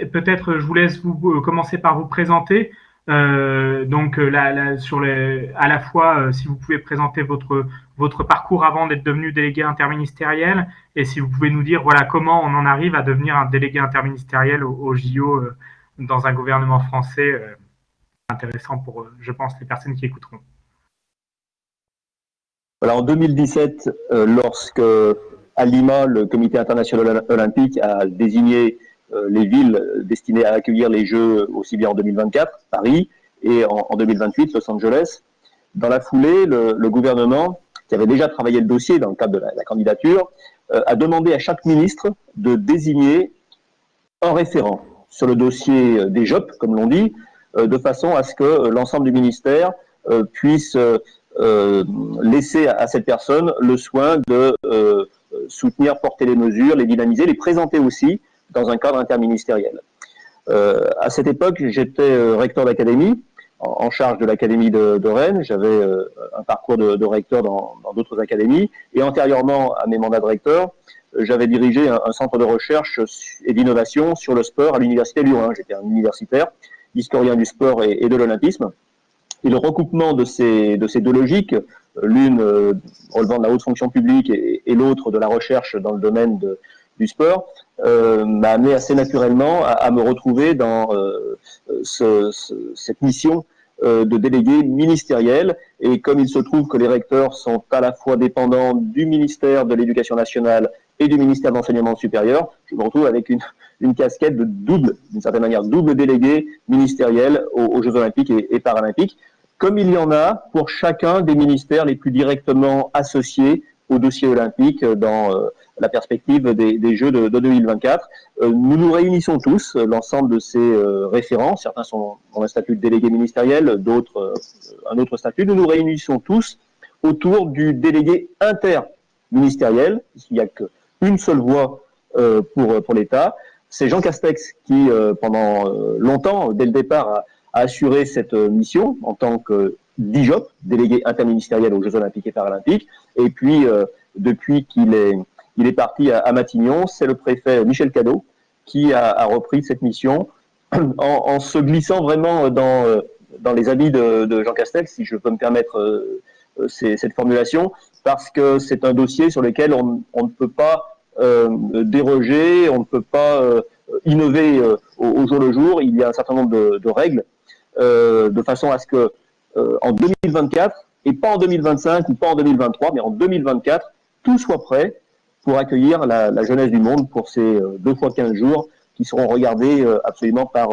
peut-être je vous laisse commencer par vous présenter. Donc à la fois, si vous pouvez présenter votre parcours avant d'être devenu délégué interministériel, et si vous pouvez nous dire voilà comment on en arrive à devenir un délégué interministériel au JO dans un gouvernement français, intéressant pour, je pense, les personnes qui écouteront. Voilà, en 2017, lorsque à Lima, le Comité international olympique a désigné les villes destinées à accueillir les Jeux aussi bien en 2024, Paris, et en 2028, Los Angeles. Dans la foulée, le gouvernement, qui avait déjà travaillé le dossier dans le cadre de la candidature, a demandé à chaque ministre de désigner un référent sur le dossier des JOP, comme l'on dit, de façon à ce que l'ensemble du ministère puisse laisser à cette personne le soin de soutenir, porter les mesures, les dynamiser, les présenter aussi dans un cadre interministériel. À cette époque, j'étais recteur d'académie, en charge de l'académie de Rennes. J'avais un parcours de recteur dans d'autres académies. Et antérieurement à mes mandats de recteur, j'avais dirigé un centre de recherche et d'innovation sur le sport à l'université Lyon. J'étais un universitaire, historien du sport et de l'olympisme. Et le recoupement de ces deux logiques, l'une relevant de la haute fonction publique et l'autre de la recherche dans le domaine du sport, m'a amené assez naturellement à me retrouver dans cette mission de délégué ministériel. Et comme il se trouve que les recteurs sont à la fois dépendants du ministère de l'Éducation nationale et du ministère de l'Enseignement supérieur, je me retrouve avec une casquette de double, d'une certaine manière, double délégué ministériel aux Jeux olympiques et paralympiques, comme il y en a pour chacun des ministères les plus directement associés au dossier olympique dans la perspective des Jeux de 2024. Nous nous réunissons tous, l'ensemble de ces référents, certains ont un statut de délégué ministériel, d'autres un autre statut. Nous nous réunissons tous autour du délégué interministériel, puisqu'il n'y a qu'une seule voix pour l'État. C'est Jean Castex qui, pendant longtemps, dès le départ, a assuré cette mission en tant que DIJOP, délégué interministériel aux Jeux olympiques et paralympiques. Et puis, depuis qu'il est parti à Matignon, c'est le préfet Michel Cadot qui a repris cette mission en se glissant vraiment dans les habits de Jean Castex, si je peux me permettre cette formulation, parce que c'est un dossier sur lequel on ne peut pas déroger, on ne peut pas innover au jour le jour. Il y a un certain nombre de règles de façon à ce que en 2024, et pas en 2025 ou pas en 2023, mais en 2024, tout soit prêt pour accueillir la jeunesse du monde pour ces 2 fois 15 jours qui seront regardés absolument par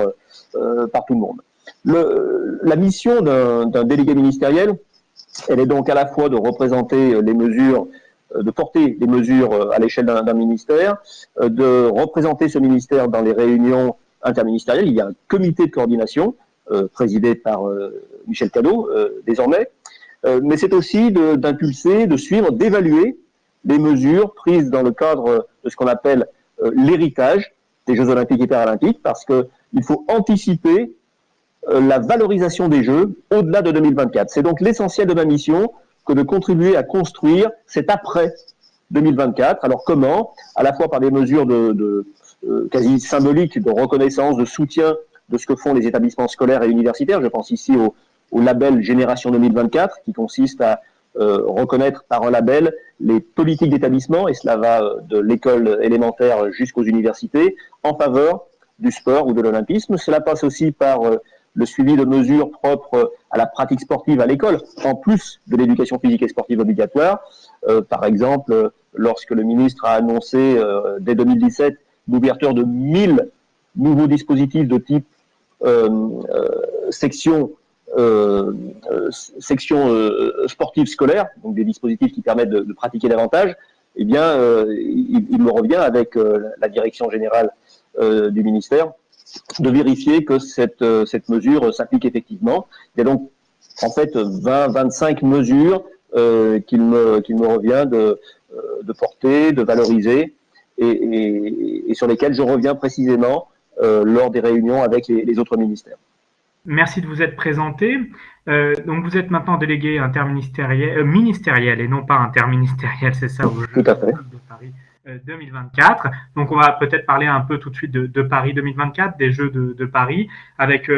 tout le monde. La mission d'un délégué ministériel, elle est donc à la fois de représenter les mesures, de porter les mesures à l'échelle d'un ministère, de représenter ce ministère dans les réunions interministérielles. Il y a un comité de coordination présidé par Michel Cadot désormais, mais c'est aussi d'impulser, de suivre, d'évaluer les mesures prises dans le cadre de ce qu'on appelle l'héritage des Jeux olympiques et paralympiques, parce qu'il faut anticiper la valorisation des Jeux au-delà de 2024. C'est donc l'essentiel de ma mission que de contribuer à construire cet après 2024. Alors comment? À la fois par des mesures quasi symboliques de reconnaissance, de soutien de ce que font les établissements scolaires et universitaires. Je pense ici au label Génération 2024, qui consiste à reconnaître par un label les politiques d'établissement, et cela va de l'école élémentaire jusqu'aux universités, en faveur du sport ou de l'olympisme. Cela passe aussi par le suivi de mesures propres à la pratique sportive à l'école, en plus de l'éducation physique et sportive obligatoire. Par exemple, lorsque le ministre a annoncé dès 2017 l'ouverture de 1000 nouveaux dispositifs de type section sportive scolaire, donc des dispositifs qui permettent de pratiquer davantage, eh bien, il me revient avec la direction générale du ministère de vérifier que cette mesure s'applique effectivement. Il y a donc en fait 20-25 mesures qu'il me revient de porter, de valoriser, et sur lesquelles je reviens précisément lors des réunions avec les autres ministères. Merci de vous être présenté. Donc vous êtes maintenant délégué interministériel, ministériel et non pas interministériel, c'est ça, Tout à fait. De Paris. 2024. Donc, on va peut-être parler un peu tout de suite de Paris 2024, des Jeux de Paris, avec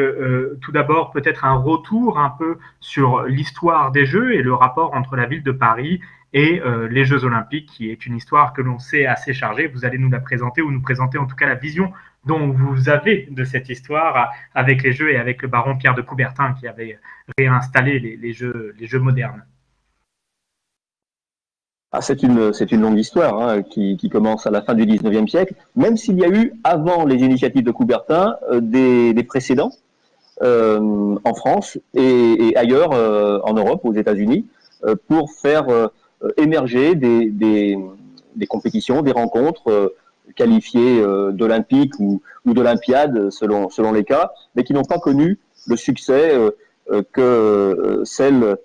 tout d'abord peut-être un retour un peu sur l'histoire des Jeux et le rapport entre la ville de Paris et les Jeux Olympiques, qui est une histoire que l'on sait assez chargée. Vous allez nous la présenter, ou nous présenter en tout cas la vision dont vous avez de cette histoire avec les Jeux et avec le baron Pierre de Coubertin qui avait réinstallé les Jeux modernes. Ah, c'est une longue histoire hein, qui commence à la fin du 19e siècle, même s'il y a eu, avant les initiatives de Coubertin, des précédents en France et ailleurs en Europe, aux États-Unis, pour faire émerger des compétitions, des rencontres qualifiées d'olympiques ou d'olympiades, selon les cas, mais qui n'ont pas connu le succès que celle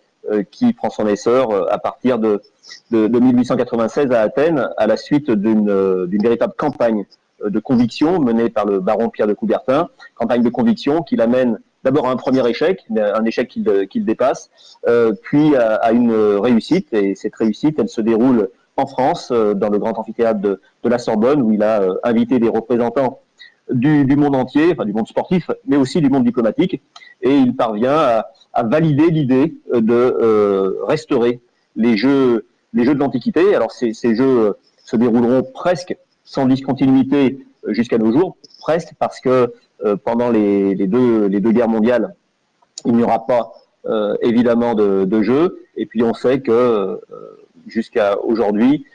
qui prend son essor à partir de 1896 à Athènes, à la suite d'une véritable campagne de conviction menée par le baron Pierre de Coubertin, campagne de conviction qui l'amène d'abord à un premier échec, un échec qu'il dépasse, puis à une réussite, et cette réussite, elle se déroule en France, dans le grand amphithéâtre de la Sorbonne, où il a invité des représentants du monde entier, enfin du monde sportif, mais aussi du monde diplomatique, et il parvient à valider l'idée de restaurer les jeux de l'Antiquité. Alors ces jeux se dérouleront presque sans discontinuité jusqu'à nos jours, presque, parce que pendant les deux guerres mondiales, il n'y aura pas évidemment de jeux, et puis on sait que jusqu'à aujourd'hui,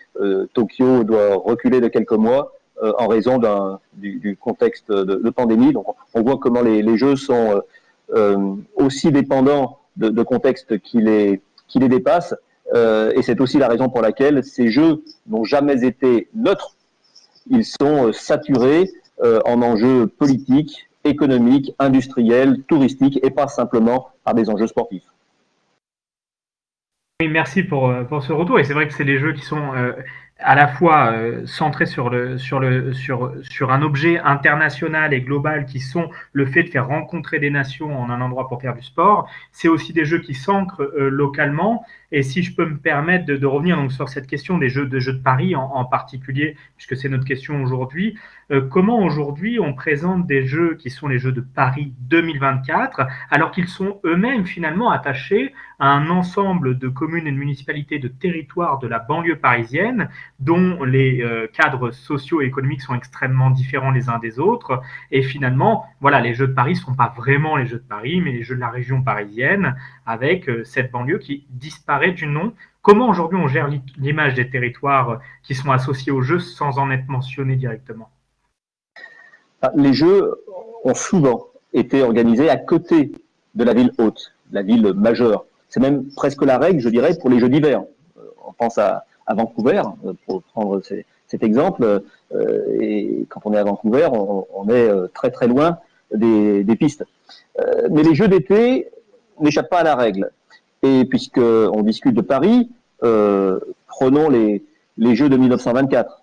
Tokyo doit reculer de quelques mois en raison du contexte de pandémie. Donc on voit comment les jeux sont aussi dépendants de contextes qui les dépassent, et c'est aussi la raison pour laquelle ces jeux n'ont jamais été neutres. Ils sont saturés en enjeux politiques, économiques, industriels, touristiques, et pas simplement par des enjeux sportifs. Oui, merci pour ce retour. Et c'est vrai que c'est des jeux qui sont à la fois centrés sur un objet international et global qui sont le fait de faire rencontrer des nations en un endroit pour faire du sport. C'est aussi des jeux qui s'ancrent localement. Et si je peux me permettre de revenir donc sur cette question des jeux de Paris en particulier, puisque c'est notre question aujourd'hui, comment aujourd'hui on présente des jeux qui sont les Jeux de Paris 2024, alors qu'ils sont eux-mêmes finalement attachés à un ensemble de communes et de municipalités de territoires de la banlieue parisienne, dont les cadres sociaux et économiques sont extrêmement différents les uns des autres. Et finalement, voilà, les Jeux de Paris ne sont pas vraiment les Jeux de Paris, mais les Jeux de la région parisienne, avec cette banlieue qui disparaît du nom. Comment aujourd'hui on gère l'image des territoires qui sont associés aux Jeux sans en être mentionnés directement? Les Jeux ont souvent été organisés à côté de la ville haute, la ville majeure. C'est même presque la règle, je dirais, pour les Jeux d'hiver. On pense à Vancouver, pour prendre cet exemple, et quand on est à Vancouver, on est très très loin des pistes. Mais les Jeux d'été n'échappent pas à la règle. Et puisqu'on discute de Paris, prenons les Jeux de 1924,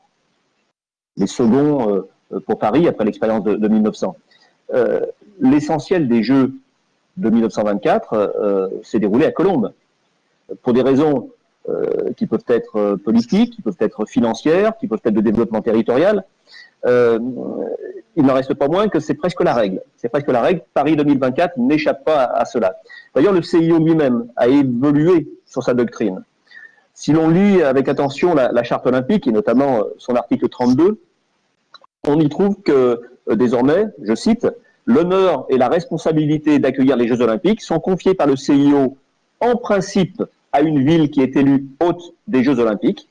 les seconds pour Paris après l'expérience de 1900. L'essentiel des Jeux de 1924 s'est déroulé à Colombes, pour des raisons qui peuvent être politiques, qui peuvent être financières, qui peuvent être de développement territorial. Il n'en reste pas moins que c'est presque la règle. C'est presque la règle. Paris 2024 n'échappe pas à cela. D'ailleurs, le CIO lui-même a évolué sur sa doctrine. Si l'on lit avec attention la charte olympique, et notamment son article 32, on y trouve que désormais, je cite, « L'honneur et la responsabilité d'accueillir les Jeux olympiques sont confiés par le CIO en principe à une ville qui est élue hôte des Jeux olympiques.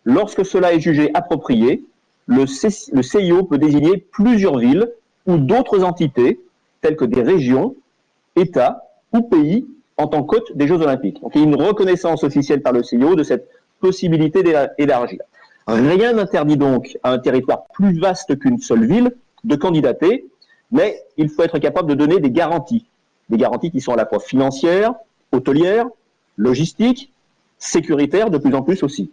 Lorsque cela est jugé approprié, le CIO peut désigner plusieurs villes ou d'autres entités, telles que des régions, États ou pays, en tant qu'hôte des Jeux olympiques. » Donc il y a une reconnaissance officielle par le CIO de cette possibilité d'élargir. Rien n'interdit donc à un territoire plus vaste qu'une seule ville de candidater, mais il faut être capable de donner des garanties qui sont à la fois financières, hôtelières, logistiques, sécuritaires, de plus en plus aussi.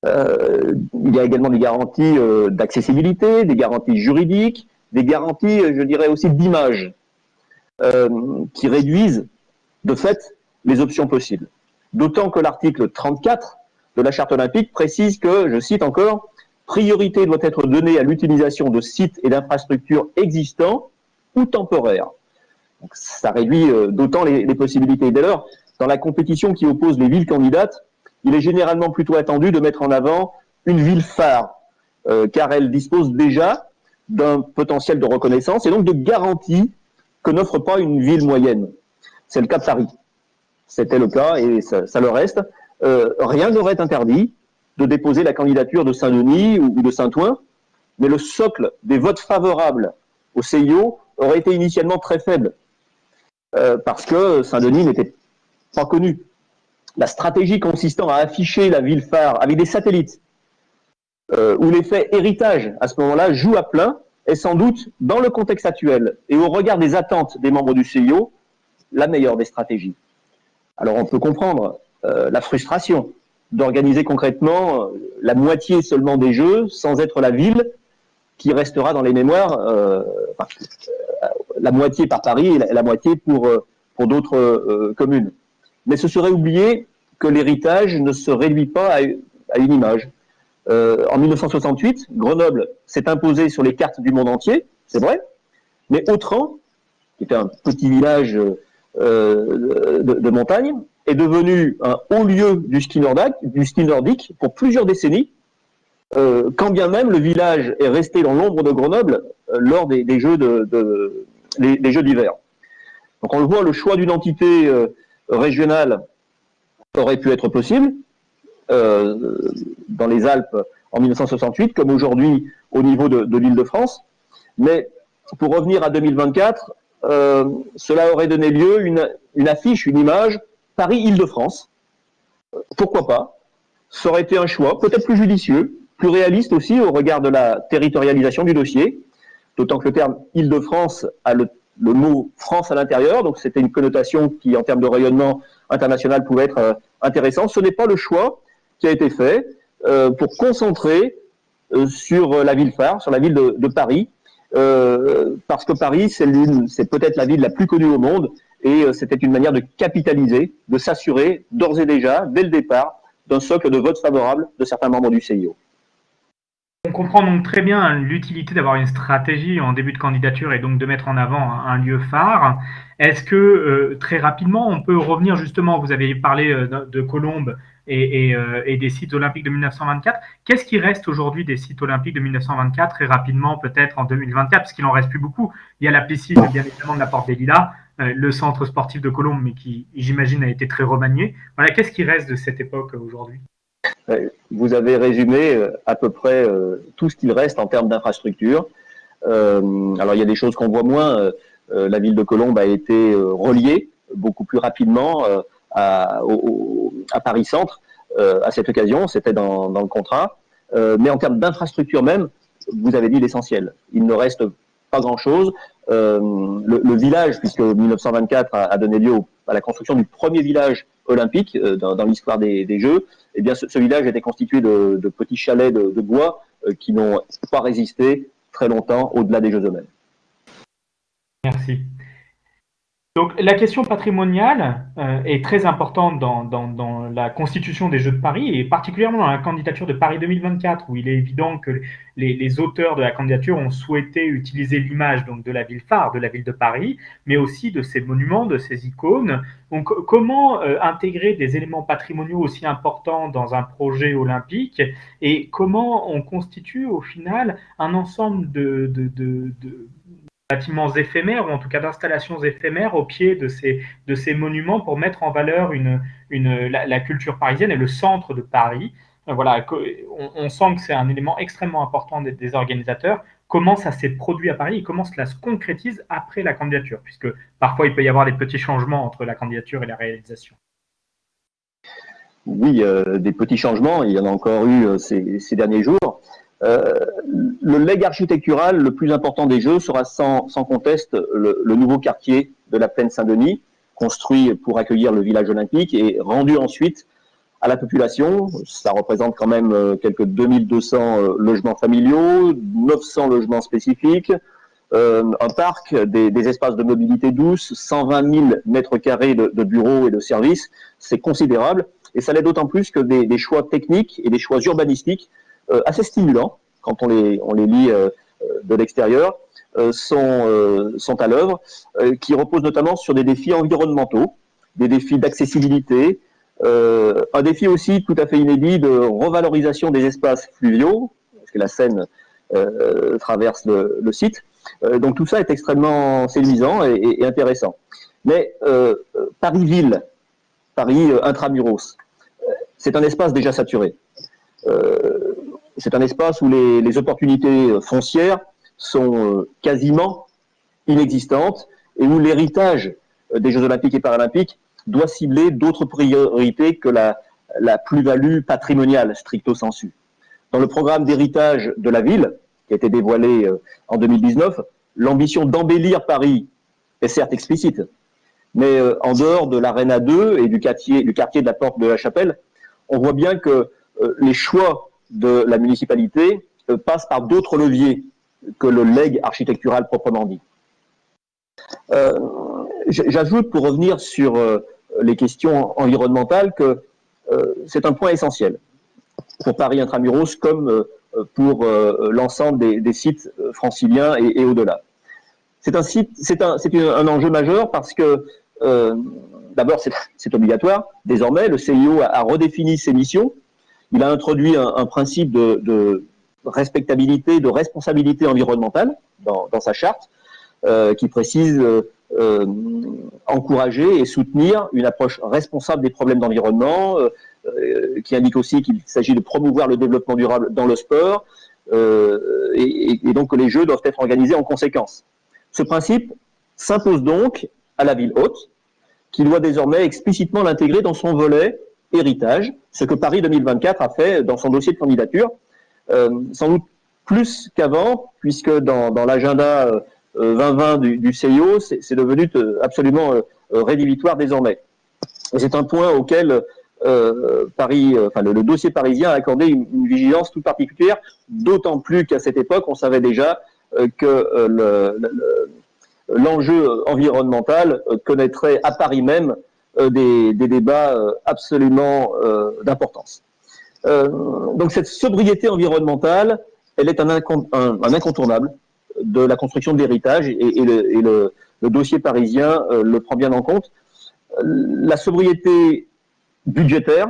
Il y a également des garanties d'accessibilité, des garanties juridiques, des garanties, je dirais aussi, d'image, qui réduisent de fait les options possibles. D'autant que l'article 34 de la Charte olympique précise que, je cite encore, Priorité doit être donnée à l'utilisation de sites et d'infrastructures existants ou temporaires. Donc, ça réduit d'autant les possibilités. Dès lors, dans la compétition qui oppose les villes candidates, il est généralement plutôt attendu de mettre en avant une ville phare, car elle dispose déjà d'un potentiel de reconnaissance et donc de garanties que n'offre pas une ville moyenne. C'est le cas de Paris. C'était le cas et ça le reste. Rien n'aurait interdit de déposer la candidature de Saint-Denis ou de Saint-Ouen, mais le socle des votes favorables au CIO aurait été initialement très faible, parce que Saint-Denis n'était pas connu. La stratégie consistant à afficher la ville phare avec des satellites, où l'effet héritage, à ce moment-là, joue à plein, est sans doute, dans le contexte actuel et au regard des attentes des membres du CIO, la meilleure des stratégies. Alors on peut comprendre la frustration d'organiser concrètement la moitié seulement des Jeux sans être la ville qui restera dans les mémoires, la moitié par Paris et la moitié pour d'autres communes. Mais ce serait oublier que l'héritage ne se réduit pas à une image. En 1968, Grenoble s'est imposé sur les cartes du monde entier, c'est vrai, mais Autran, qui était un petit village de montagne, est devenu un haut lieu du ski nordique pour plusieurs décennies, quand bien même le village est resté dans l'ombre de Grenoble lors des Jeux des Jeux d'hiver. Donc on le voit, le choix d'une entité régionale aurait pu être possible dans les Alpes en 1968, comme aujourd'hui au niveau de l'Île-de-France. Mais pour revenir à 2024, cela aurait donné lieu à une affiche, une image Paris-Île-de-France. Pourquoi pas? Ça aurait été un choix, peut-être plus judicieux, plus réaliste aussi au regard de la territorialisation du dossier, d'autant que le terme Île-de-France a le mot France à l'intérieur, donc c'était une connotation qui, en termes de rayonnement international, pouvait être intéressante. Ce n'est pas le choix qui a été fait pour concentrer sur la ville phare, sur la ville de Paris, parce que Paris, c'est peut-être la ville la plus connue au monde, et c'était une manière de capitaliser, de s'assurer d'ores et déjà, dès le départ, d'un socle de vote favorable de certains membres du CIO. On comprend donc très bien l'utilité d'avoir une stratégie en début de candidature et donc de mettre en avant un lieu phare. Est-ce que très rapidement, on peut revenir justement, vous avez parlé de Colombes et des sites olympiques de 1924. Qu'est-ce qui reste aujourd'hui des sites olympiques de 1924 très rapidement, peut-être en 2024, parce qu'il n'en reste plus beaucoup. Il y a la piscine, bien évidemment, de la Porte des Lilas, le centre sportif de Colombes, mais qui, j'imagine, a été très remanié. Voilà, qu'est-ce qui reste de cette époque aujourd'hui ? Vous avez résumé à peu près tout ce qu'il reste en termes d'infrastructure. Alors il y a des choses qu'on voit moins. La ville de Colombes a été reliée beaucoup plus rapidement à Paris Centre à cette occasion. C'était dans le contrat. Mais en termes d'infrastructure même, vous avez dit l'essentiel. Il ne reste pas grand-chose. Le village, puisque 1924 a donné lieu à la construction du premier village olympique dans l'histoire des Jeux, eh bien ce village était constitué de petits chalets de bois qui n'ont pas résisté très longtemps au-delà des Jeux eux-mêmes. Merci. Donc la question patrimoniale est très importante dans la constitution des Jeux de Paris et particulièrement dans la candidature de Paris 2024 où il est évident que les auteurs de la candidature ont souhaité utiliser l'image donc de la ville phare, de la ville de Paris, mais aussi de ses monuments, de ses icônes. Donc comment intégrer des éléments patrimoniaux aussi importants dans un projet olympique et comment on constitue au final un ensemble de bâtiments éphémères, ou en tout cas d'installations éphémères au pied de ces monuments pour mettre en valeur la culture parisienne et le centre de Paris. Voilà, on sent que c'est un élément extrêmement important des organisateurs. Comment ça s'est produit à Paris et comment cela se concrétise après la candidature, puisque parfois il peut y avoir des petits changements entre la candidature et la réalisation. Oui, des petits changements, il y en a encore eu ces derniers jours. Le legs architectural le plus important des Jeux sera sans conteste le nouveau quartier de la plaine Saint-Denis, construit pour accueillir le village olympique et rendu ensuite à la population. Ça représente quand même quelques 2200 logements familiaux, 900 logements spécifiques, un parc, des espaces de mobilité douce, 120 000 mètres carrés de bureaux et de services. C'est considérable et ça l'est d'autant plus que des choix techniques et des choix urbanistiques assez stimulants quand on les lit de l'extérieur, sont à l'œuvre, qui reposent notamment sur des défis environnementaux, des défis d'accessibilité, un défi aussi tout à fait inédit de revalorisation des espaces fluviaux, parce que la Seine traverse le site. Donc tout ça est extrêmement séduisant et intéressant. Mais Paris-Ville, Paris intramuros, c'est un espace déjà saturé. C'est un espace où les opportunités foncières sont quasiment inexistantes et où l'héritage des Jeux Olympiques et Paralympiques doit cibler d'autres priorités que la plus-value patrimoniale stricto sensu. Dans le programme d'héritage de la ville, qui a été dévoilé en 2019, l'ambition d'embellir Paris est certes explicite, mais en dehors de l'Arena 2 et du quartier de la Porte de la Chapelle, on voit bien que les choix de la municipalité passent par d'autres leviers que le legs architectural proprement dit. J'ajoute, pour revenir sur les questions environnementales, que c'est un point essentiel pour Paris intramuros comme pour l'ensemble des sites franciliens et au-delà. C'est un enjeu majeur parce que d'abord c'est obligatoire. Désormais, le CIO a redéfini ses missions. Il a introduit un principe de respectabilité, de responsabilité environnementale dans sa charte, qui précise encourager et soutenir une approche responsable des problèmes d'environnement, qui indique aussi qu'il s'agit de promouvoir le développement durable dans le sport, et donc que les Jeux doivent être organisés en conséquence. Ce principe s'impose donc à la ville hôte, qui doit désormais explicitement l'intégrer dans son volet héritage, ce que Paris 2024 a fait dans son dossier de candidature, sans doute plus qu'avant, puisque dans l'agenda 2020 du CIO, c'est devenu absolument rédhibitoire désormais. Et c'est un point auquel le dossier parisien a accordé une vigilance toute particulière, d'autant plus qu'à cette époque, on savait déjà que l'enjeu environnemental connaîtrait à Paris même des débats absolument d'importance. Donc cette sobriété environnementale, elle est un incontournable de la construction de l'héritage et le dossier parisien le prend bien en compte. La sobriété budgétaire,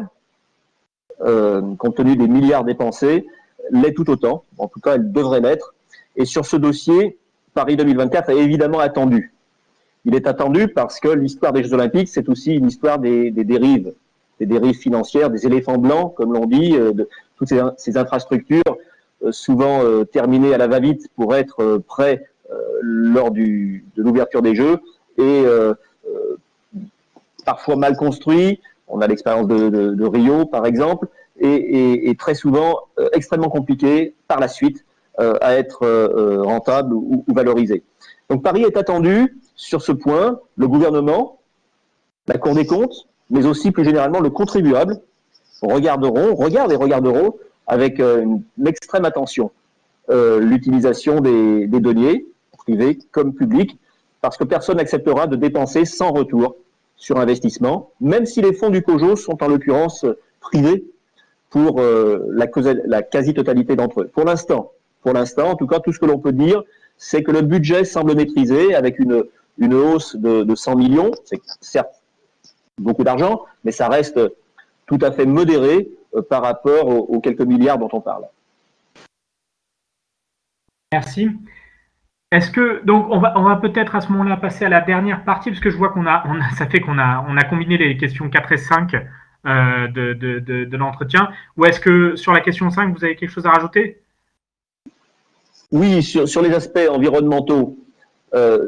compte tenu des milliards dépensés, l'est tout autant. En tout cas, elle devrait l'être. Et sur ce dossier, Paris 2024 est évidemment attendu. Il est attendu parce que l'histoire des Jeux Olympiques, c'est aussi une histoire des dérives financières, des éléphants blancs, comme l'on dit, de toutes ces infrastructures, souvent terminées à la va-vite pour être prêts lors de l'ouverture des Jeux, et parfois mal construits. On a l'expérience de Rio, par exemple, et très souvent extrêmement compliqué par la suite à être rentable ou valorisé. Donc Paris est attendu sur ce point. Le gouvernement, la Cour des comptes, mais aussi plus généralement le contribuable, regardent et regarderont avec une extrême attention l'utilisation des deniers, privés comme publics, parce que personne n'acceptera de dépenser sans retour sur investissement, même si les fonds du COJO sont en l'occurrence privés pour la quasi-totalité d'entre eux. Pour l'instant, en tout cas, tout ce que l'on peut dire, c'est que le budget semble maîtrisé avec une hausse de 100 millions. C'est certes beaucoup d'argent, mais ça reste tout à fait modéré par rapport aux quelques milliards dont on parle. Merci. Est-ce que, donc, on va peut-être à ce moment-là passer à la dernière partie, parce que je vois ça fait qu'on a combiné les questions 4 et 5 de l'entretien. Ou est-ce que sur la question 5, vous avez quelque chose à rajouter? Oui, sur les aspects environnementaux,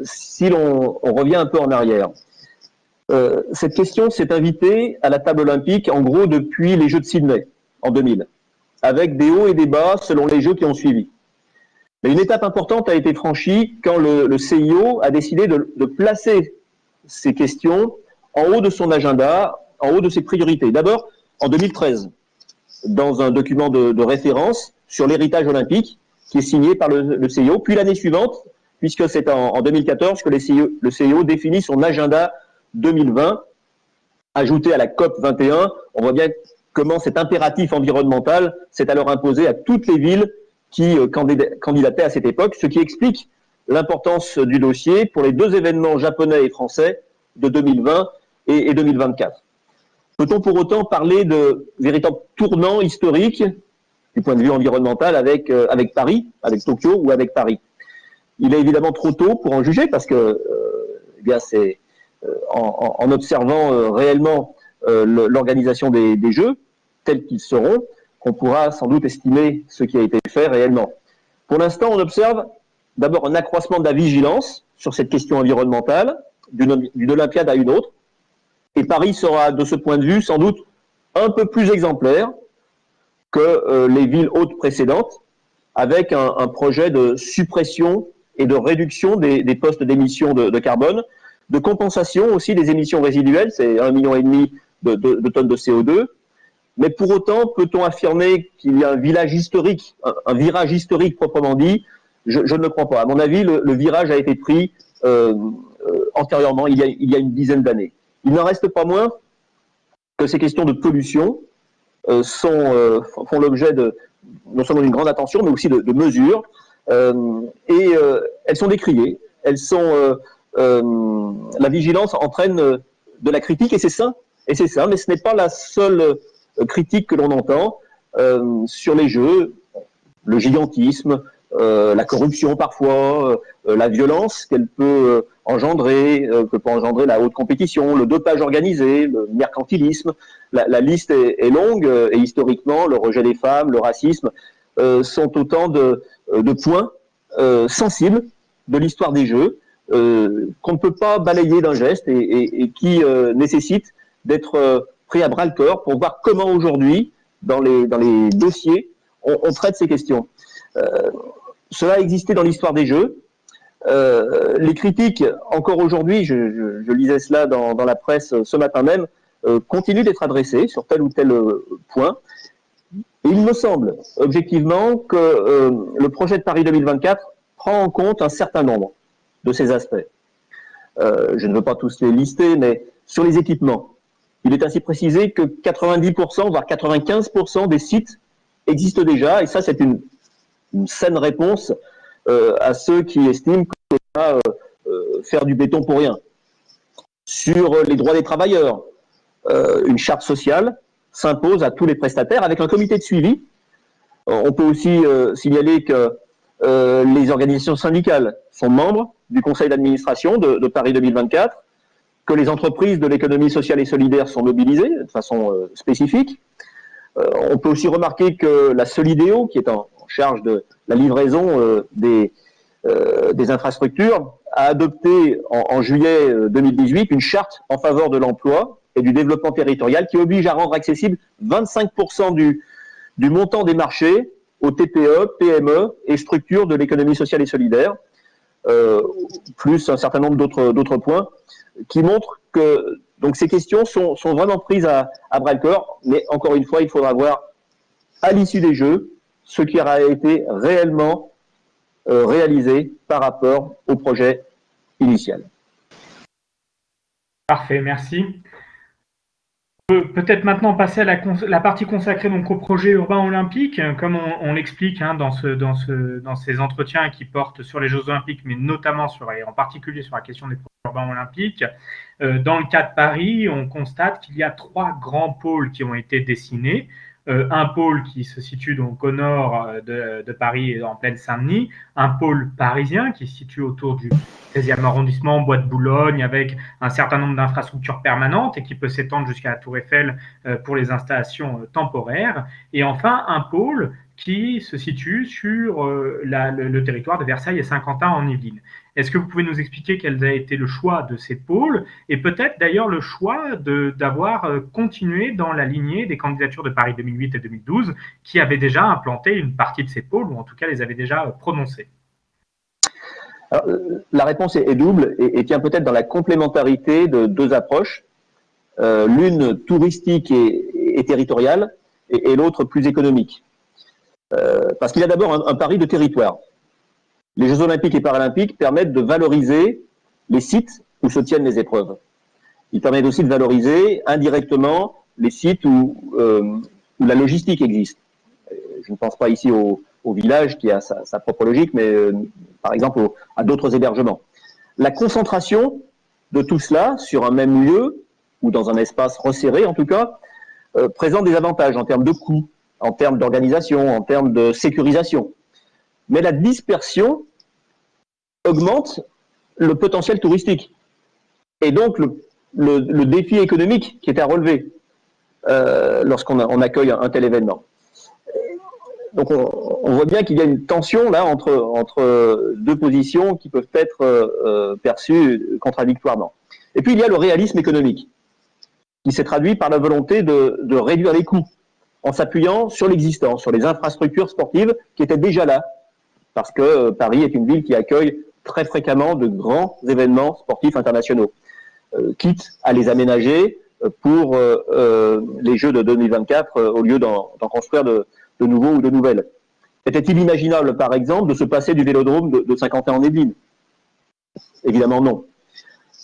si on revient un peu en arrière, cette question s'est invitée à la table olympique, en gros, depuis les Jeux de Sydney, en 2000, avec des hauts et des bas selon les Jeux qui ont suivi. Mais une étape importante a été franchie quand le CIO a décidé de placer ces questions en haut de son agenda, en haut de ses priorités. D'abord, en 2013, dans un document de référence sur l'héritage olympique, qui est signé par le CIO, puis l'année suivante, puisque c'est en 2014 que le CIO définit son agenda 2020, ajouté à la COP 21. On voit bien comment cet impératif environnemental s'est alors imposé à toutes les villes qui candidataient à cette époque, ce qui explique l'importance du dossier pour les deux événements japonais et français de 2020 et 2024. Peut-on pour autant parler de véritables tournants historiques du point de vue environnemental avec Paris, avec Tokyo ou avec Paris? Il est évidemment trop tôt pour en juger parce que eh bien c'est en observant réellement l'organisation des Jeux tels qu'ils seront qu'on pourra sans doute estimer ce qui a été fait réellement. Pour l'instant, on observe d'abord un accroissement de la vigilance sur cette question environnementale d'une Olympiade à une autre. Et Paris sera, de ce point de vue, sans doute un peu plus exemplaire que les villes hôtes précédentes, avec un projet de suppression et de réduction des postes d'émissions de carbone, de compensation aussi des émissions résiduelles, c'est 1,5 million de tonnes de CO2. Mais pour autant, peut-on affirmer qu'il y a un virage historique proprement dit? Je ne le crois pas. À mon avis, le virage a été pris antérieurement, il y a une dizaine d'années. Il n'en reste pas moins que ces questions de pollution font l'objet non seulement d'une grande attention, mais aussi de mesures. Et elles sont décriées. La vigilance entraîne de la critique, et c'est ça. Mais ce n'est pas la seule critique que l'on entend sur les Jeux. Le gigantisme, la corruption parfois, la violence qu'elle peut engendrer, que peut engendrer la haute compétition, le dopage organisé, le mercantilisme. La liste est longue et historiquement, le rejet des femmes, le racisme sont autant de points sensibles de l'histoire des Jeux qu'on ne peut pas balayer d'un geste et qui nécessitent d'être pris à bras-le-corps pour voir comment aujourd'hui, dans les dossiers, on traite ces questions. Cela a existé dans l'histoire des Jeux. Les critiques, encore aujourd'hui, je lisais cela dans la presse ce matin même, continuent d'être adressées sur tel ou tel point. Et il me semble, objectivement, que le projet de Paris 2024 prend en compte un certain nombre de ces aspects. Je ne veux pas tous les lister, mais sur les équipements, il est ainsi précisé que 90%, voire 95% des sites existent déjà, et ça c'est une saine réponse à ceux qui estiment qu'on va faire du béton pour rien. Sur les droits des travailleurs, une charte sociale s'impose à tous les prestataires avec un comité de suivi. On peut aussi signaler que les organisations syndicales sont membres du conseil d'administration de Paris 2024, que les entreprises de l'économie sociale et solidaire sont mobilisées de façon spécifique. On peut aussi remarquer que la Solidéo, qui est en charge de la livraison des infrastructures, a adopté en juillet 2018 une charte en faveur de l'emploi et du développement territorial qui oblige à rendre accessible 25% du montant des marchés aux TPE, PME et structures de l'économie sociale et solidaire, plus un certain nombre d'autres points qui montrent que donc ces questions sont vraiment prises à bras-le-corps, mais encore une fois, il faudra voir à l'issue des Jeux ce qui aura été réellement réalisé par rapport au projet initial. Parfait, merci. On peut peut-être maintenant passer à la partie consacrée donc au projet urbain olympique, comme on l'explique dans ces entretiens qui portent sur les Jeux olympiques, mais notamment et en particulier sur la question des projets urbains olympiques. Dans le cas de Paris, on constate qu'il y a 3 grands pôles qui ont été dessinés. Un pôle qui se situe donc au nord de Paris, en plaine Saint-Denis, un pôle parisien qui se situe autour du 16e arrondissement, Bois de Boulogne, avec un certain nombre d'infrastructures permanentes et qui peut s'étendre jusqu'à la Tour Eiffel pour les installations temporaires. Et enfin, un pôle qui se situe sur le territoire de Versailles et Saint-Quentin en Yvelines. Est-ce que vous pouvez nous expliquer quel a été le choix de ces pôles et peut-être d'ailleurs le choix d'avoir continué dans la lignée des candidatures de Paris 2008 et 2012 qui avaient déjà implanté une partie de ces pôles ou en tout cas les avaient déjà prononcés? Alors, la réponse est double et tient peut-être dans la complémentarité de 2 approches, l'une touristique et territoriale et l'autre plus économique. Parce qu'il y a d'abord un pari de territoire. Les Jeux olympiques et paralympiques permettent de valoriser les sites où se tiennent les épreuves. Ils permettent aussi de valoriser indirectement les sites où la logistique existe. Je ne pense pas ici au village qui a sa propre logique, mais par exemple à d'autres hébergements. La concentration de tout cela sur un même lieu, ou dans un espace resserré en tout cas, présente des avantages en termes de coûts, en termes d'organisation, en termes de sécurisation. Mais la dispersion augmente le potentiel touristique. Et donc le défi économique qui est à relever lorsqu'on accueille un tel événement. Donc on voit bien qu'il y a une tension là entre deux positions qui peuvent être perçues contradictoirement. Et puis il y a le réalisme économique, qui s'est traduit par la volonté de réduire les coûts, en s'appuyant sur l'existant, sur les infrastructures sportives qui étaient déjà là, parce que Paris est une ville qui accueille très fréquemment de grands événements sportifs internationaux, quitte à les aménager pour les Jeux de 2024 au lieu d'en construire de nouveaux ou de nouvelles. Était-il imaginable, par exemple, de se passer du vélodrome de Saint-Quentin-en-Yvelines? Évidemment non.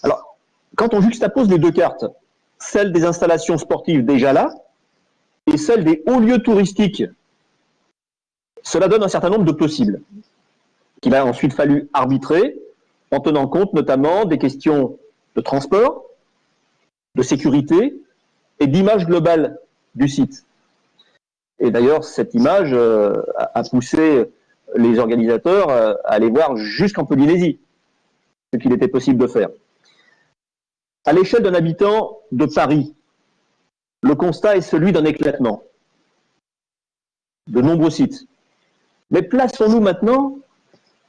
Alors, quand on juxtapose les deux cartes, celle des installations sportives déjà là et celle des hauts lieux touristiques, cela donne un certain nombre de possibles, qu'il a ensuite fallu arbitrer en tenant compte notamment des questions de transport, de sécurité et d'image globale du site. Et d'ailleurs, cette image a poussé les organisateurs à aller voir jusqu'en Polynésie, ce qu'il était possible de faire. À l'échelle d'un habitant de Paris, le constat est celui d'un éclatement de nombreux sites. Mais plaçons-nous maintenant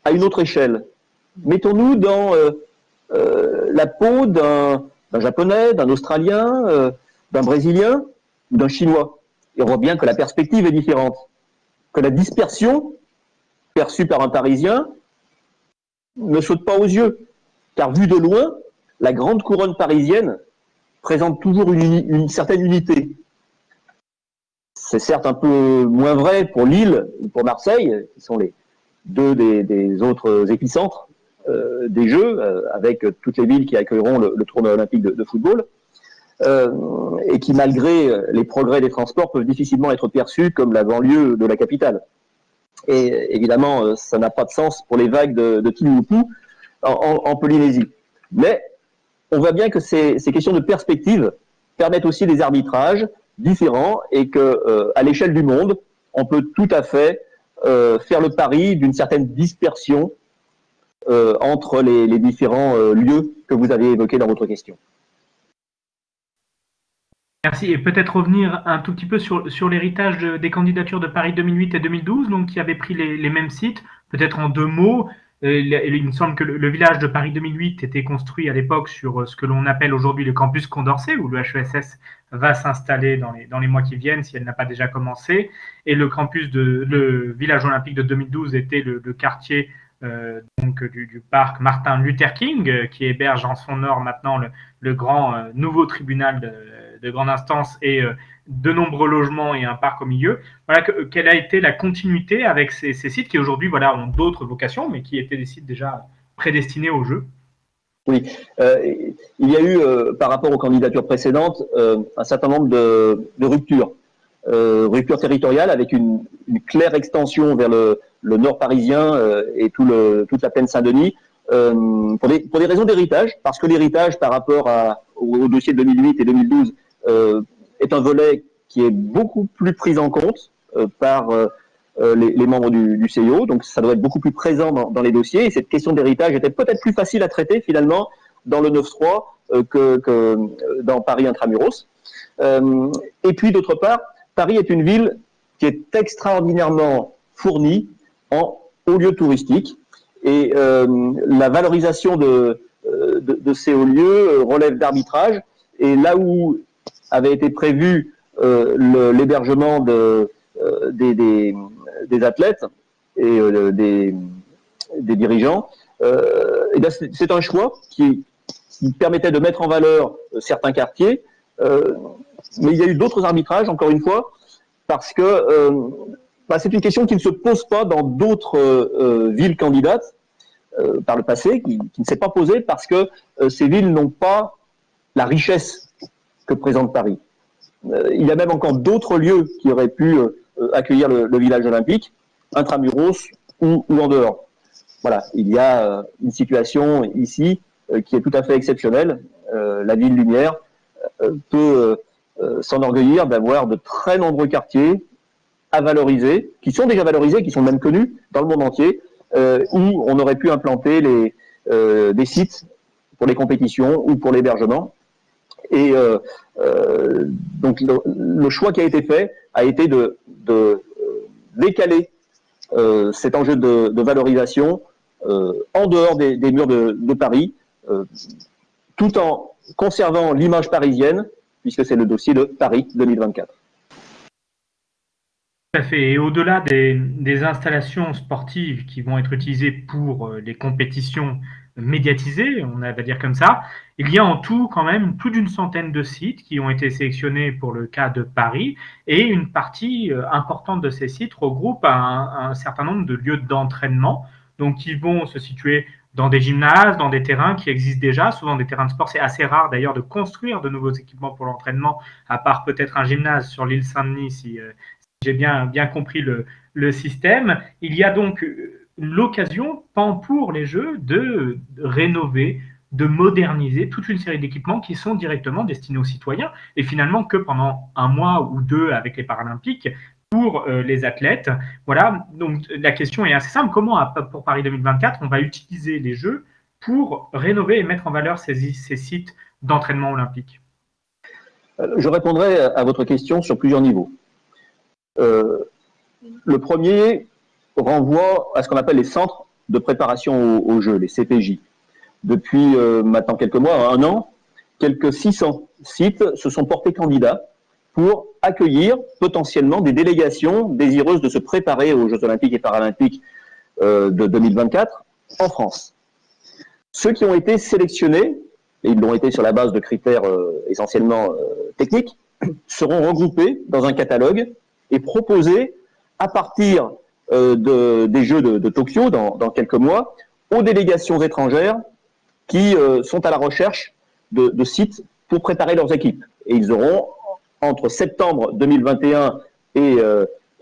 à une autre échelle. Mettons-nous dans la peau d'un Japonais, d'un Australien, d'un Brésilien ou d'un Chinois. Et on voit bien que la perspective est différente, que la dispersion perçue par un Parisien ne saute pas aux yeux, car vu de loin, la grande couronne parisienne présente toujours une certaine unité. C'est certes un peu moins vrai pour Lille ou pour Marseille, qui sont les deux des autres épicentres des Jeux, avec toutes les villes qui accueilleront le tournoi olympique de football, et qui, malgré les progrès des transports, peuvent difficilement être perçus comme la banlieue de la capitale. Et évidemment, ça n'a pas de sens pour les vagues de Tinupu en Polynésie. Mais on voit bien que ces questions de perspective permettent aussi des arbitrages différents et que, à l'échelle du monde, on peut tout à fait faire le pari d'une certaine dispersion entre les différents lieux que vous avez évoqués dans votre question. Merci. Et peut-être revenir un tout petit peu sur l'héritage des candidatures de Paris 2008 et 2012, donc qui avaient pris les mêmes sites, peut-être en deux mots. Il me semble que le village de Paris 2008 était construit à l'époque sur ce que l'on appelle aujourd'hui le campus Condorcet, où le HESS va s'installer dans les mois qui viennent, si elle n'a pas déjà commencé. Et le village olympique de 2012 était le quartier donc du parc Martin Luther King, qui héberge en son nord maintenant le grand nouveau tribunal de grande instance et de nombreux logements et un parc au milieu. Voilà quelle a été la continuité avec ces sites qui aujourd'hui ont d'autres vocations, mais qui étaient des sites déjà prédestinés aux Jeux. Oui, il y a eu, par rapport aux candidatures précédentes, un certain nombre de ruptures. Rupture territoriale avec une claire extension vers le nord parisien et toute la plaine Saint-Denis, pour des raisons d'héritage, parce que l'héritage par rapport au dossier de 2008 et 2012 est un volet qui est beaucoup plus pris en compte par les membres du CIO, donc ça doit être beaucoup plus présent dans les dossiers, et cette question d'héritage était peut-être plus facile à traiter finalement dans le 9-3 que dans Paris Intramuros. Et puis d'autre part, Paris est une ville qui est extraordinairement fournie en hauts lieux touristiques, et la valorisation de ces hauts lieux relève d'arbitrage, et là où avait été prévu l'hébergement des athlètes et des dirigeants, et bien c'est un choix qui permettait de mettre en valeur certains quartiers, mais il y a eu d'autres arbitrages, encore une fois, parce que c'est une question qui ne se pose pas dans d'autres villes candidates par le passé, qui ne s'est pas posée parce que ces villes n'ont pas la richesse que présente Paris. il y a même encore d'autres lieux qui auraient pu accueillir le village olympique, intramuros ou en dehors. Voilà, il y a une situation ici qui est tout à fait exceptionnelle. La ville Lumière peut s'enorgueillir d'avoir de très nombreux quartiers à valoriser, qui sont déjà valorisés, qui sont même connus dans le monde entier, où on aurait pu implanter des sites pour les compétitions ou pour l'hébergement. Et donc le choix qui a été fait a été de décaler cet enjeu de valorisation en dehors des murs de Paris, tout en conservant l'image parisienne, puisque c'est le dossier de Paris 2024. Tout à fait. Et au-delà des installations sportives qui vont être utilisées pour les compétitions médiatisées, on va dire comme ça, il y a en tout quand même plus d'une centaine de sites qui ont été sélectionnés pour le cas de Paris, et une partie importante de ces sites regroupe un certain nombre de lieux d'entraînement, donc qui vont se situer dans des gymnases, dans des terrains qui existent déjà, souvent des terrains de sport. C'est assez rare d'ailleurs de construire de nouveaux équipements pour l'entraînement, à part peut-être un gymnase sur l'île Saint-Denis, si j'ai bien compris le système. Il y a donc l'occasion, pour les Jeux, de rénover, de moderniser toute une série d'équipements qui sont directement destinés aux citoyens, et finalement que pendant un mois ou deux avec les Paralympiques, pour les athlètes. Voilà, donc la question est assez simple. Comment, pour Paris 2024, on va utiliser les Jeux pour rénover et mettre en valeur ces sites d'entraînement olympique? Je répondrai à votre question sur plusieurs niveaux. Le premier renvoie à ce qu'on appelle les centres de préparation aux Jeux, les CPJ. Depuis maintenant quelques mois, un an, quelques 600 sites se sont portés candidats pour accueillir potentiellement des délégations désireuses de se préparer aux Jeux Olympiques et Paralympiques de 2024 en France. Ceux qui ont été sélectionnés, et ils l'ont été sur la base de critères essentiellement techniques, seront regroupés dans un catalogue et proposés à partir des Jeux de Tokyo dans quelques mois aux délégations étrangères qui sont à la recherche de sites pour préparer leurs équipes. Et ils auront entre septembre 2021 et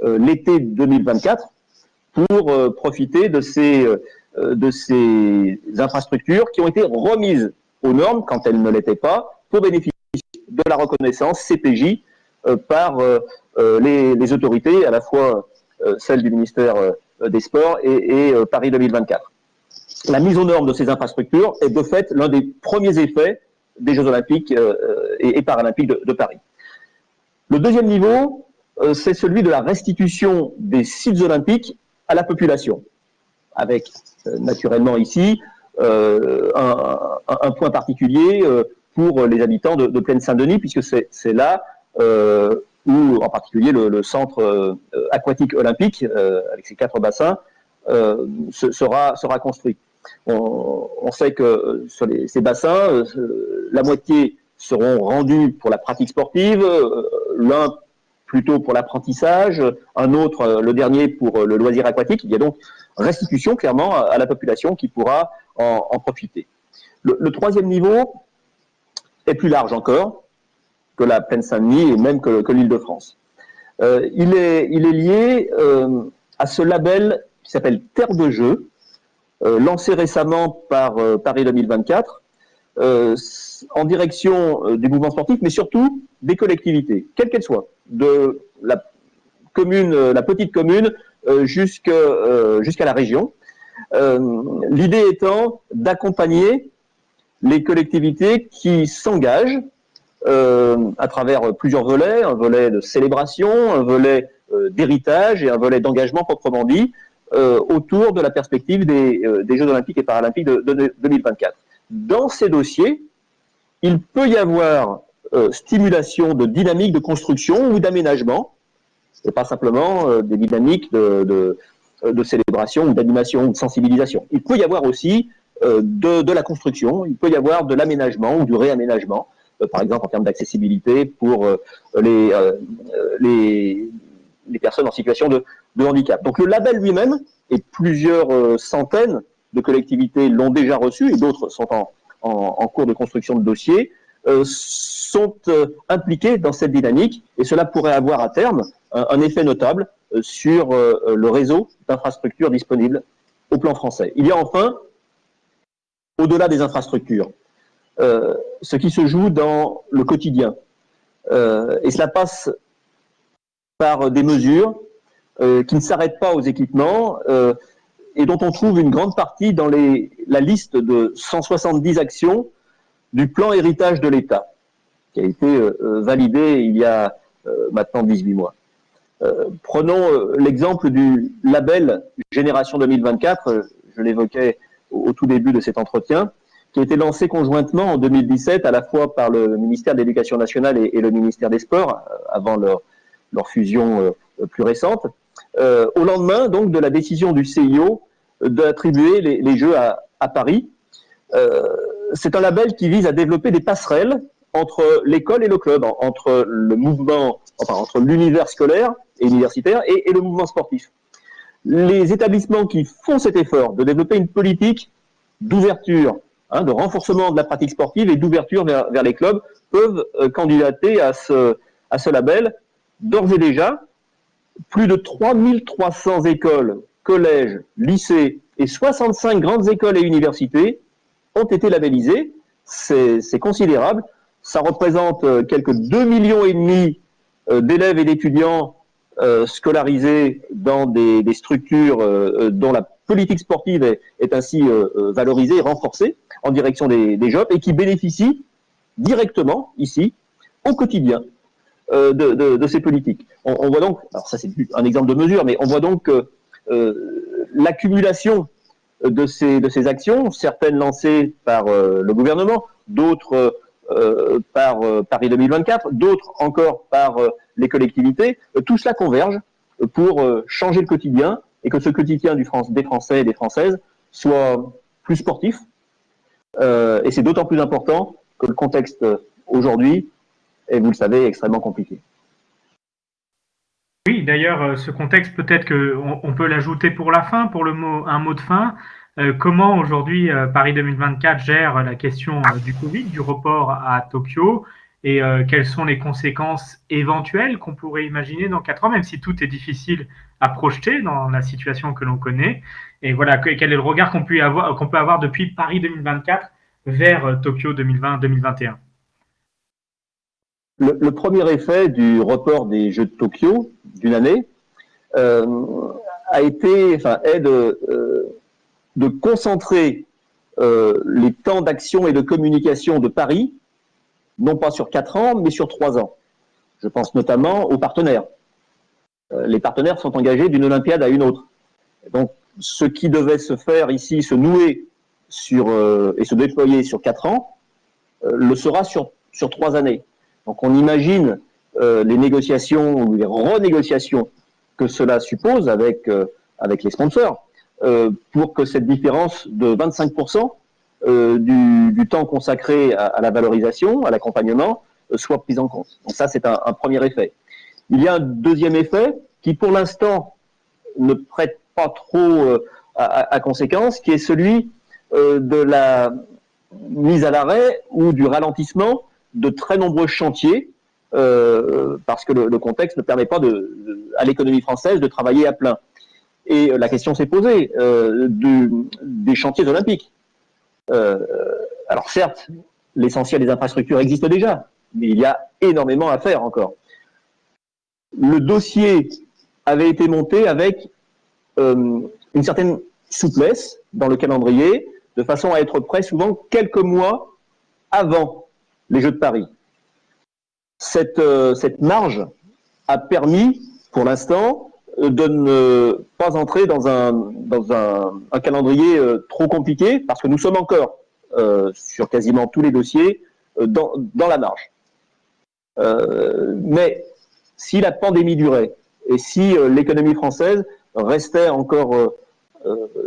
l'été 2024 pour profiter de ces infrastructures qui ont été remises aux normes quand elles ne l'étaient pas pour bénéficier de la reconnaissance CPJ par les autorités, à la fois celles du ministère des Sports et Paris 2024. La mise aux normes de ces infrastructures est de fait l'un des premiers effets des Jeux Olympiques et Paralympiques de Paris. Le deuxième niveau, c'est celui de la restitution des sites olympiques à la population, avec naturellement ici un point particulier pour les habitants de Plaine-Saint-Denis, puisque c'est là où, en particulier, le centre aquatique olympique, avec ses 4 bassins, sera construit. On sait que sur ces bassins, la moitié seront rendus pour la pratique sportive, l'un plutôt pour l'apprentissage, un autre, le dernier, pour le loisir aquatique. Il y a donc restitution clairement à la population qui pourra en profiter. Le troisième niveau est plus large encore que la Plaine-Saint-Denis et même que l'Île-de-France. Il est lié à ce label qui s'appelle Terre de Jeux, lancé récemment par Paris 2024, en direction du mouvement sportif, mais surtout des collectivités, quelles qu'elles soient, de la petite commune jusqu'à la région. L'idée étant d'accompagner les collectivités qui s'engagent à travers plusieurs volets, un volet de célébration, un volet d'héritage et un volet d'engagement proprement dit, autour de la perspective des Jeux Olympiques et Paralympiques de 2024. Dans ces dossiers, il peut y avoir stimulation de dynamique de construction ou d'aménagement, et pas simplement des dynamiques de célébration ou d'animation ou de sensibilisation. Il peut y avoir aussi de la construction, il peut y avoir de l'aménagement ou du réaménagement, par exemple en termes d'accessibilité pour les personnes en situation de handicap. Donc le label lui-même, et plusieurs centaines de collectivités l'ont déjà reçu, et d'autres sont en cours de construction de dossiers, sont impliqués dans cette dynamique et cela pourrait avoir à terme un effet notable sur le réseau d'infrastructures disponibles au plan français. Il y a enfin, au-delà des infrastructures, ce qui se joue dans le quotidien. Et cela passe par des mesures qui ne s'arrêtent pas aux équipements et dont on trouve une grande partie dans la liste de 170 actions du plan héritage de l'État, qui a été validé il y a maintenant 18 mois. Prenons l'exemple du label Génération 2024, je l'évoquais au tout début de cet entretien, qui a été lancé conjointement en 2017 à la fois par le ministère de l'Éducation nationale et le ministère des Sports, avant leur fusion plus récente, au lendemain donc de la décision du CIO d'attribuer les Jeux à Paris. C'est un label qui vise à développer des passerelles entre l'école et le club, entre le mouvement, enfin entre l'univers scolaire et universitaire et le mouvement sportif. Les établissements qui font cet effort de développer une politique d'ouverture, de renforcement de la pratique sportive et d'ouverture vers les clubs peuvent candidater à ce label. D'ores et déjà, plus de 3300 écoles, collèges, lycées et 65 grandes écoles et universités ont été labellisées. C'est considérable. Ça représente quelques 2,5 millions d'élèves et d'étudiants scolarisés dans des structures dont la politique sportive est ainsi valorisée et renforcée en direction des jeunes et qui bénéficient directement, ici, au quotidien de ces politiques. On voit donc, alors ça c'est un exemple de mesure, mais on voit donc que l'accumulation de ces actions, certaines lancées par le gouvernement, d'autres par Paris 2024, d'autres encore par les collectivités, tout cela converge pour changer le quotidien et que ce quotidien des Français et des Françaises soit plus sportif. Et c'est d'autant plus important que le contexte aujourd'hui est, vous le savez, extrêmement compliqué. Oui, d'ailleurs, ce contexte, peut-être qu'on peut l'ajouter pour la fin, pour un mot de fin. Comment aujourd'hui Paris 2024 gère la question du Covid, du report à Tokyo, et quelles sont les conséquences éventuelles qu'on pourrait imaginer dans 4 ans, même si tout est difficile à projeter dans la situation que l'on connaît. Et voilà, quel est le regard qu'on peut avoir depuis Paris 2024 vers Tokyo 2020-2021. Le premier effet du report des Jeux de Tokyo d'une année est de concentrer les temps d'action et de communication de Paris, non pas sur 4 ans, mais sur 3 ans. Je pense notamment aux partenaires. Les partenaires sont engagés d'une Olympiade à une autre. Donc, ce qui devait se faire ici, se nouer et se déployer sur 4 ans, le sera sur 3 années. Donc, on imagine les négociations ou les renégociations que cela suppose avec les sponsors pour que cette différence de 25% du temps consacré à la valorisation, à l'accompagnement, soit prise en compte. Donc ça, c'est un premier effet. Il y a un deuxième effet qui, pour l'instant, ne prête pas trop à conséquence, qui est celui de la mise à l'arrêt ou du ralentissement de très nombreux chantiers, parce que le contexte ne permet pas à l'économie française de travailler à plein. Et la question s'est posée des chantiers olympiques. Alors certes, l'essentiel des infrastructures existe déjà, mais il y a énormément à faire encore. Le dossier avait été monté avec une certaine souplesse dans le calendrier, de façon à être prêt souvent quelques mois avant les Jeux de Paris. Cette marge a permis, pour l'instant, de ne pas entrer dans un calendrier trop compliqué, parce que nous sommes encore, sur quasiment tous les dossiers, dans la marge. Mais si la pandémie durait, et si l'économie française restait encore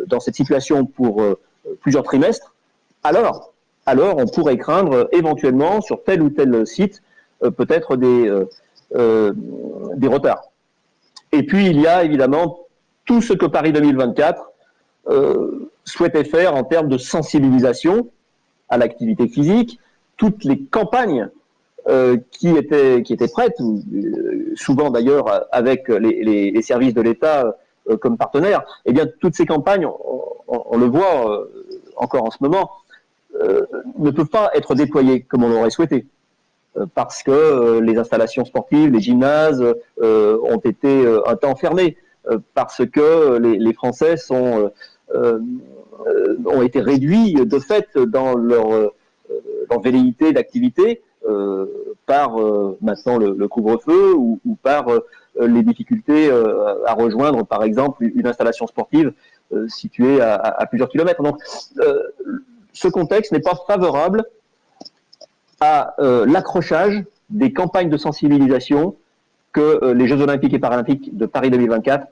dans cette situation pour plusieurs trimestres, alors on pourrait craindre éventuellement sur tel ou tel site peut-être des retards. Et puis il y a évidemment tout ce que Paris 2024 souhaitait faire en termes de sensibilisation à l'activité physique, toutes les campagnes qui étaient prêtes, souvent d'ailleurs avec les services de l'État comme partenaires, eh bien toutes ces campagnes, on le voit encore en ce moment, ne peuvent pas être déployées comme on l'aurait souhaité. Parce que les installations sportives, les gymnases ont été un temps fermés, parce que les Français ont été réduits de fait dans leur velléité d'activité par maintenant le couvre-feu ou par les difficultés à rejoindre, par exemple, une installation sportive située à plusieurs kilomètres. Donc, ce contexte n'est pas favorable à l'accrochage des campagnes de sensibilisation que les Jeux Olympiques et Paralympiques de Paris 2024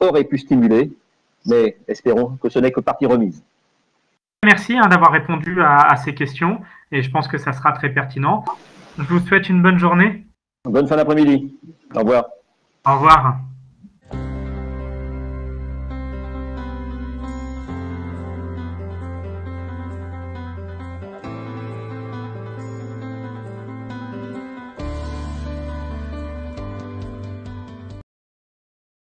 auraient pu stimuler, mais espérons que ce n'est que partie remise. Merci d'avoir répondu à ces questions et je pense que ça sera très pertinent. Je vous souhaite une bonne journée. Bonne fin d'après-midi. Au revoir. Au revoir.